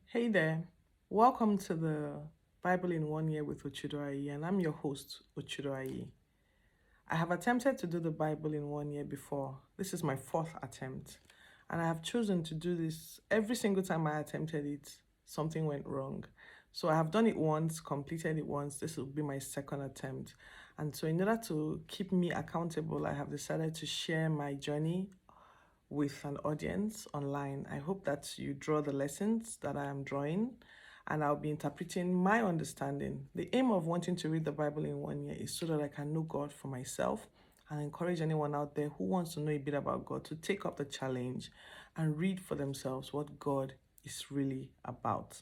Hey there, welcome to the Bible in 1 Year with Ochidoayi, and I'm your host, Ochidoayi. I have attempted to do the Bible in 1 year before. This is my fourth attempt, and I have chosen to do this every single time I attempted it, something went wrong. So I have done it once, completed it once. This will be my second attempt. And so, in order to keep me accountable, I have decided to share my journey with an audience online. I hope that you draw the lessons that I am drawing and I'll be interpreting my understanding. The aim of wanting to read the Bible in 1 year is so that I can know God for myself and encourage anyone out there who wants to know a bit about God to take up the challenge and read for themselves what God is really about.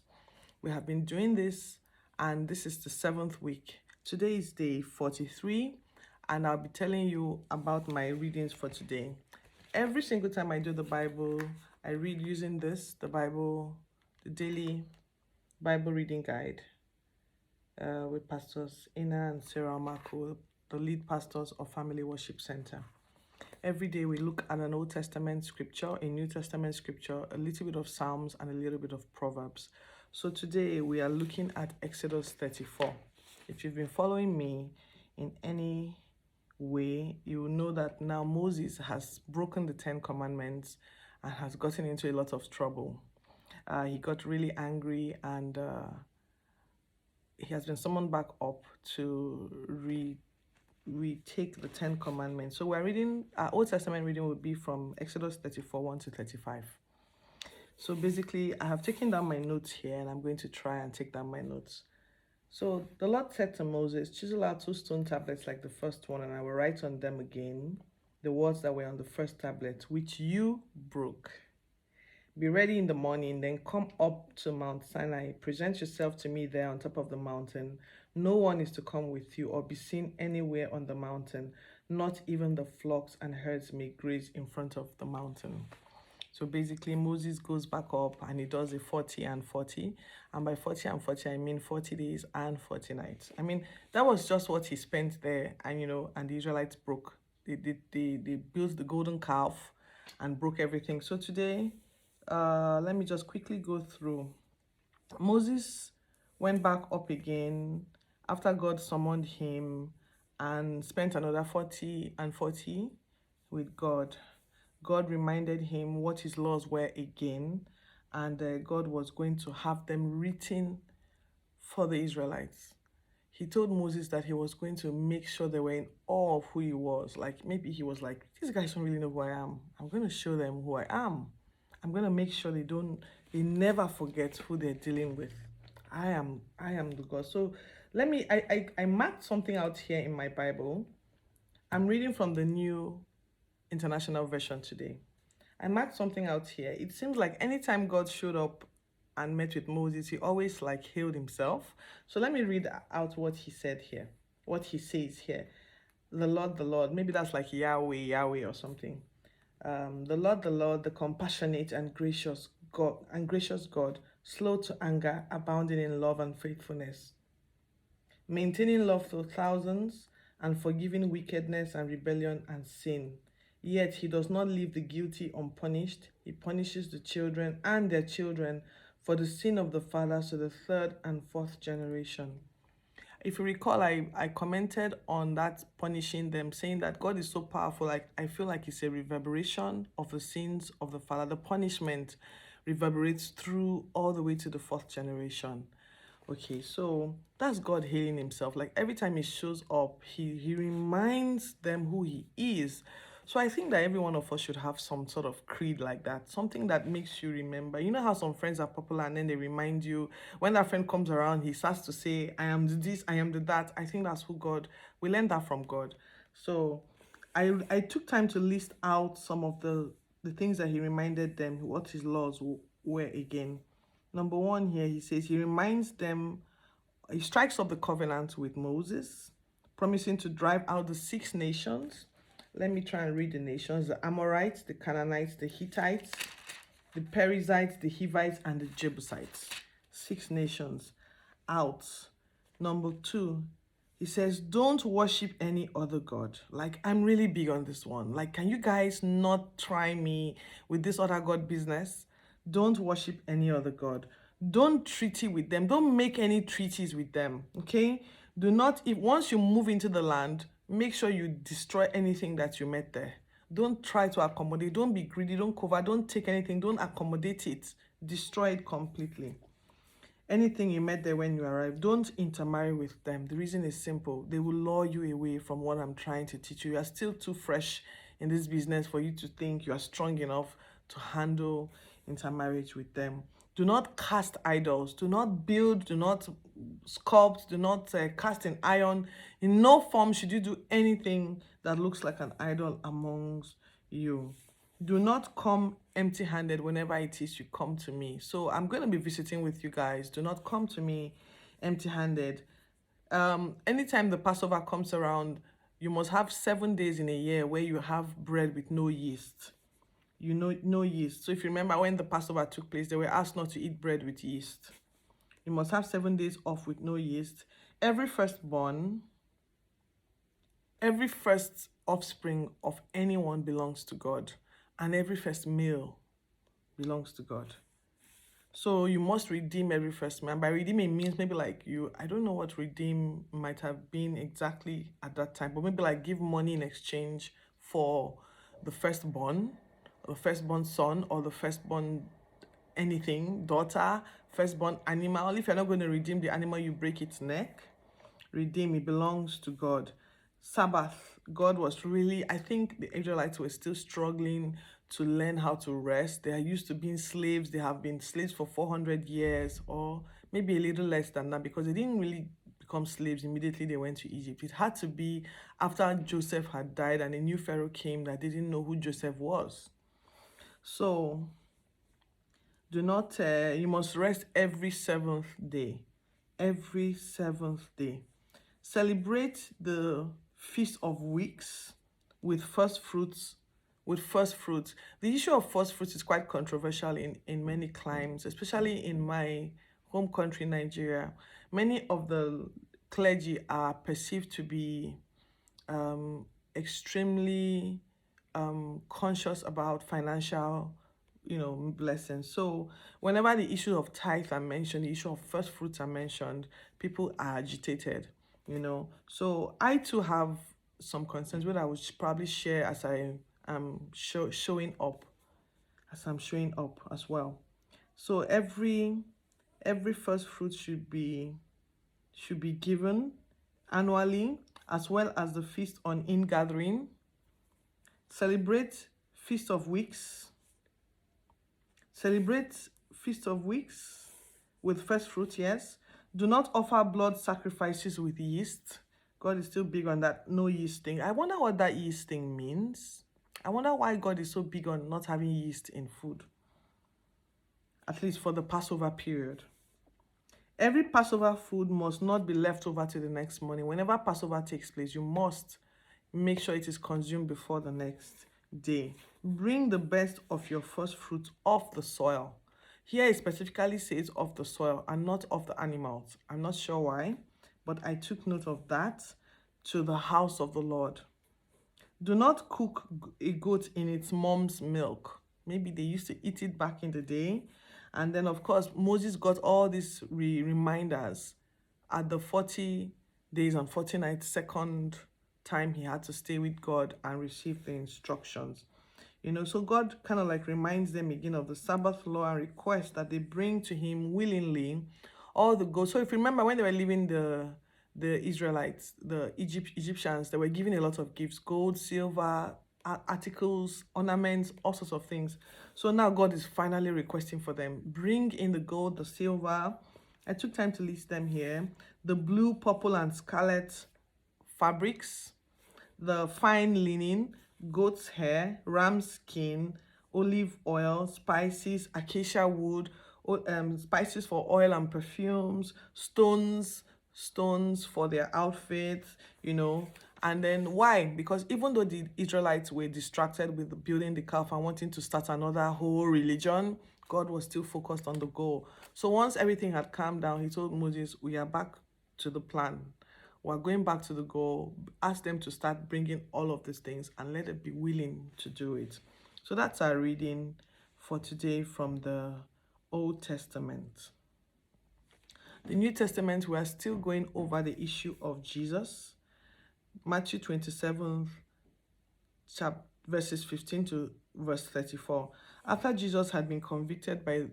We have been doing this, and this is the seventh week. Today is day 43, and I'll be telling you about my readings for today. Every single time I do the Bible, I read using this, the Bible, the daily Bible reading guide with Pastors Ina and Sarah Marco, the lead pastors of Family Worship Center. Every day we look at an Old Testament scripture, a New Testament scripture, a little bit of Psalms, and a little bit of Proverbs. So today we are looking at Exodus 34. If you've been following me in any way, you will know that now Moses has broken the 10 Commandments and has gotten into a lot of trouble. He got really angry, and he has been summoned back up to retake the 10 Commandments. So we're reading, our Old Testament reading will be from Exodus 34, 1 to 35. So basically, I have taken down my notes here, and I'm going to try and take down my notes. So the Lord said to Moses, "Chisel out 2 stone tablets like the first one, and I will write on them again the words that were on the first tablet, which you broke. Be ready in the morning, then come up to Mount Sinai. Present yourself to me there on top of the mountain. No one is to come with you or be seen anywhere on the mountain. Not even the flocks and herds may graze in front of the mountain." So basically, Moses goes back up and he does a 40 and 40. And by 40 and 40, I mean 40 days and 40 nights. I mean, that was just what he spent there. And the Israelites broke. They built the golden calf and broke everything. So today, let me just quickly go through. Moses went back up again after God summoned him and spent another 40 and 40 with God. God reminded him what his laws were again, and God was going to have them written for the Israelites. He told Moses that he was going to make sure they were in awe of who he was. Like maybe he was like, these guys don't really know who I am. I'm going to show them who I am. I'm going to make sure they never forget who they're dealing with. I am the God. So I marked something out here in my Bible. I'm reading from the New International Version today. I marked something out here. It seems like anytime God showed up and met with Moses, he always like hailed himself. So let me read out what he said here, what he says here. The Lord, maybe that's like Yahweh, Yahweh or something. The Lord, the compassionate and gracious God, slow to anger, abounding in love and faithfulness, maintaining love for thousands, and forgiving wickedness and rebellion and sin. Yet he does not leave the guilty unpunished. He punishes the children and their children for the sin of the fathers to the third and fourth generation. If you recall, I commented on that punishing them, saying that God is so powerful. Like I feel like it's a reverberation of the sins of the father. The punishment reverberates through all the way to the fourth generation. Okay, so that's God healing himself. Like every time he shows up, he reminds them who he is. So I think that every one of us should have some sort of creed like that, something that makes you remember. You know how some friends are popular and then they remind you when that friend comes around, he starts to say, I am the this, I am the that. I think that's who God, we learned that from God. So I took time to list out some of the things that he reminded them, what his laws were again. Number one here, he says he reminds them, he strikes up the covenant with Moses, promising to drive out the 6 nations. Let me try and read the nations: the Amorites, the Canaanites, the Hittites, the Perizzites, the Hivites, and the Jebusites. 6 nations out. Number 2, he says, don't worship any other God. Like, I'm really big on this one. Like, can you guys not try me with this other God business? Don't worship any other God. Don't treaty with them. Don't make any treaties with them. Okay? Do not, if once you move into the land, make sure you destroy anything that you met there. Don't try to accommodate. Don't be greedy. Don't cover. Don't take anything. Don't accommodate it. Destroy it completely. Anything you met there when you arrived, don't intermarry with them. The reason is simple. They will lure you away from what I'm trying to teach you. You are still too fresh in this business for you to think you are strong enough to handle intermarriage with them. Do not cast idols. Do not build. Do not sculpt. Do not cast in iron. In no form should you do anything that looks like an idol amongst you. Do not come empty-handed whenever it is you come to me. So I'm going to be visiting with you guys. Do not come to me empty-handed. Anytime the Passover comes around, you must have 7 days in a year where you have bread with no yeast. You know, no yeast. So if you remember when the Passover took place, they were asked not to eat bread with yeast. You must have 7 days off with no yeast. Every firstborn, every first offspring of anyone belongs to God, and every first male belongs to God. So you must redeem every first man. By redeeming means maybe like I don't know what redeem might have been exactly at that time, but maybe like give money in exchange for the firstborn son, or the firstborn anything, daughter, firstborn animal. If you're not going to redeem the animal, you break its neck. Redeem, it belongs to God. Sabbath, God was really, I think the Israelites were still struggling to learn how to rest. They are used to being slaves. They have been slaves for 400 years, or maybe a little less than that, because they didn't really become slaves immediately they went to Egypt. It had to be after Joseph had died and a new Pharaoh came that they didn't know who Joseph was. So do not, you must rest every seventh day. Every seventh day. Celebrate the Feast of Weeks with first fruits. The issue of first fruits is quite controversial in many climes, especially in my home country, Nigeria. Many of the clergy are perceived to be extremely conscious about financial blessings. So whenever the issue of tithe are mentioned, the issue of first fruits are mentioned, people are agitated. So I too have some concerns, which I would probably share as I am showing up as well. So every first fruit should be given annually, as well as the feast on ingathering. Celebrate Feast of Weeks. Celebrate Feast of Weeks with first fruit, yes. Do not offer blood sacrifices with yeast. God is still big on that no yeast thing. I wonder what that yeast thing means. I wonder why God is so big on not having yeast in food, at least for the Passover period. Every Passover food must not be left over to the next morning. Whenever Passover takes place, you must make sure it is consumed before the next day. Bring the best of your first fruits off the soil. Here it specifically says of the soil and not of the animals. I'm not sure why, but I took note of that. To the house of the Lord. Do not cook a goat in its mom's milk. Maybe they used to eat it back in the day. And then, of course, Moses got all these reminders at the 40 days and 40 nights, second time he had to stay with God and receive the instructions. So God kind of like reminds them again of the Sabbath law and requests that they bring to him willingly all the goats. So if you remember when they were leaving the Israelites, the Egyptians, they were giving a lot of gifts: gold, silver, articles, ornaments, all sorts of things. So now God is finally requesting for them, bring in the gold, the silver. I took time to list them here: the blue, purple, and scarlet fabrics, the fine linen, goat's hair, ram's skin, olive oil, spices, acacia wood, spices for oil and perfumes, stones for their outfits, And then why? Because even though the Israelites were distracted with building the calf and wanting to start another whole religion, God was still focused on the goal. So once everything had calmed down, he told Moses, we are back to the plan. We're going back to the goal. Ask them to start bringing all of these things and let them be willing to do it. So that's our reading for today from the Old Testament. The New Testament, we are still going over the issue of Jesus. Matthew 27, verses 15 to verse 34. After Jesus had been convicted by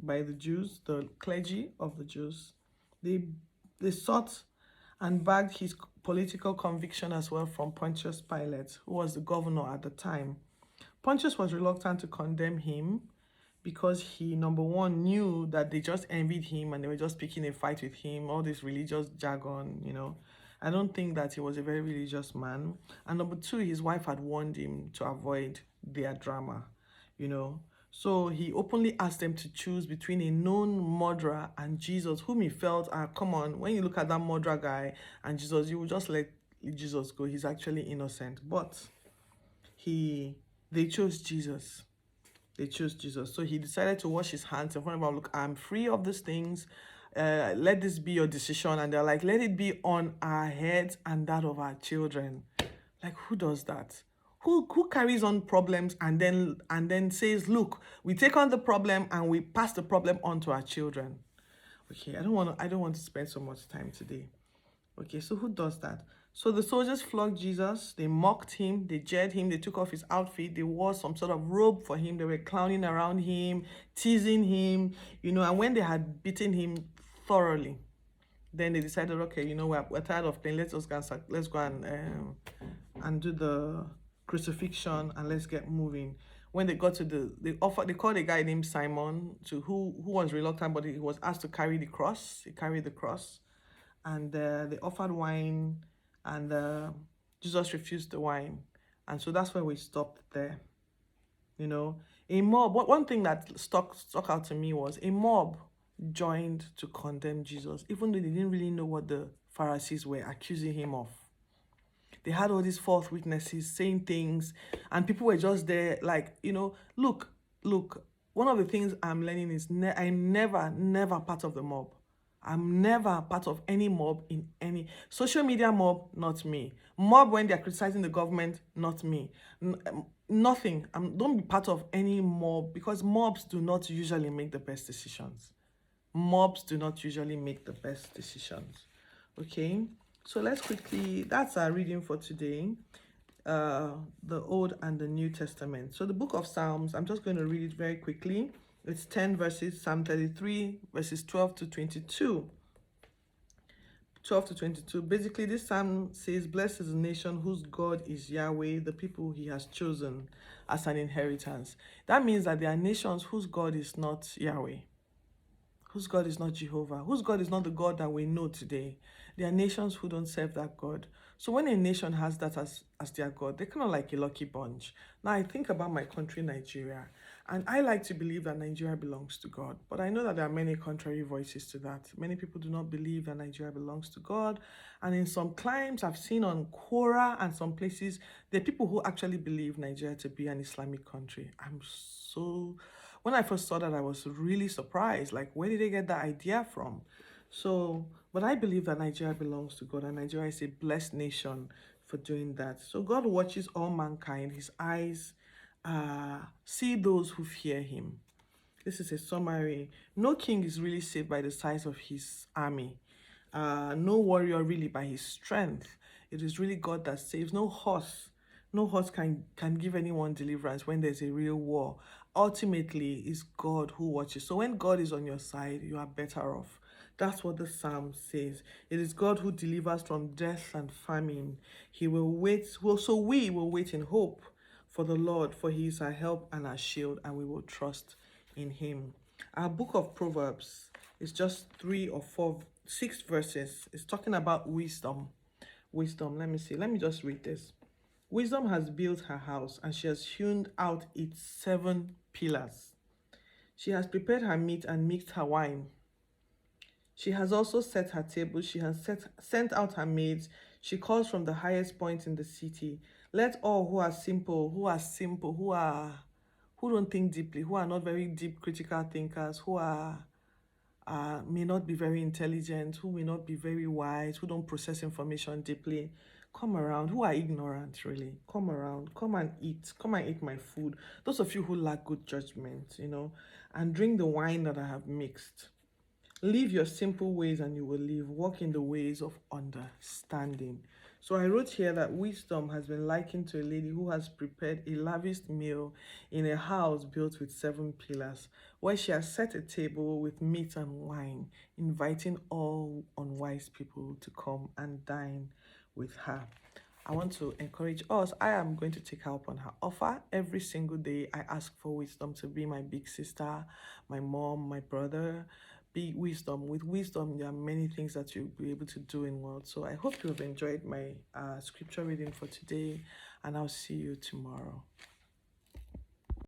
the Jews, the clergy of the Jews, they sought and bagged his political conviction as well from Pontius Pilate, who was the governor at the time. Pontius was reluctant to condemn him because he, number one, knew that they just envied him and they were just picking a fight with him, all this religious jargon. I don't think that he was a very religious man. And number two, his wife had warned him to avoid their drama. So he openly asked them to choose between a known murderer and Jesus, whom he felt, come on, when you look at that murderer guy and Jesus, you will just let Jesus go. He's actually innocent. But they chose Jesus. They chose Jesus. So he decided to wash his hands in front of them. Look, I'm free of these things. Let this be your decision. And they're like, let it be on our heads and that of our children. Like, who does that? Who carries on problems and then says, look, we take on the problem and we pass the problem on to our children? Okay, I don't want to spend so much time today. Okay, so who does that? So the soldiers flogged Jesus, they mocked him, they jeered him, they took off his outfit, they wore some sort of robe for him, they were clowning around him, teasing him, and when they had beaten him thoroughly, then they decided, okay, we're tired of playing, let's go and do the crucifixion and let's get moving. When they got to they called a guy named Simon who was reluctant, but he was asked to carry the cross. He carried the cross. And they offered wine, and Jesus refused the wine. And so that's where we stopped there. A mob, one thing that stuck out to me was a mob joined to condemn Jesus, even though they didn't really know what the Pharisees were accusing him of. They had all these false witnesses saying things, and people were just there like, look, one of the things I'm learning is I'm never part of the mob. I'm never part of any mob in any social media mob, not me. Mob when they're criticizing the government, not me. Nothing. Don't be part of any mob, because mobs do not usually make the best decisions. Mobs do not usually make the best decisions. Okay, so let's quickly, that's our reading for today. The Old and the New Testament. So the book of Psalms, I'm just going to read it very quickly. It's 10 verses, Psalm 33, verses 12 to 22. 12 to 22. Basically, this psalm says, blessed is the nation whose God is Yahweh, the people he has chosen as an inheritance. That means that there are nations whose God is not Yahweh, whose God is not Jehovah, whose God is not the God that we know today. There are nations who don't serve that God. So when a nation has that as their God, they're kind of like a lucky bunch. Now I think about my country, Nigeria, and I like to believe that Nigeria belongs to God. But I know that there are many contrary voices to that. Many people do not believe that Nigeria belongs to God. And in some climes I've seen on Quora and some places, there are people who actually believe Nigeria to be an Islamic country. When I first saw that, I was really surprised. Like, where did they get that idea from? But I believe that Nigeria belongs to God, and Nigeria is a blessed nation for doing that. So God watches all mankind. His eyes see those who fear him. This is a summary. No king is really saved by the size of his army. No warrior really by his strength. It is really God that saves. No horse can give anyone deliverance when there's a real war. Ultimately, it's God who watches. So when God is on your side, you are better off. That's what the psalm says. It is God who delivers from death and famine. He will wait. So we will wait in hope for the Lord, for he is our help and our shield, and we will trust in him. Our book of Proverbs is just 6 verses. It's talking about wisdom. Let me see. Let me just read this. Wisdom has built her house, and she has hewn out its 7 pillars. She has prepared her meat and mixed her wine. She has also set her table. She has sent out her maids. She calls from the highest point in the city. Let all who are simple, who don't think deeply, who are not very deep critical thinkers, who may not be very intelligent, who may not be very wise, who don't process information deeply, come around, who are ignorant, really. Come around, come and eat my food. Those of you who lack good judgment, and drink the wine that I have mixed. Live your simple ways and you will live. Walk in the ways of understanding. So I wrote here that wisdom has been likened to a lady who has prepared a lavish meal in a house built with 7 pillars, where she has set a table with meat and wine, inviting all unwise people to come and dine with her. I want to encourage us. I am going to take her up on her offer. Every single day, I ask for wisdom to be my big sister, my mom, my brother. Be wisdom. With wisdom, there are many things that you'll be able to do in world. So I hope you have enjoyed my scripture reading for today, and I'll see you tomorrow.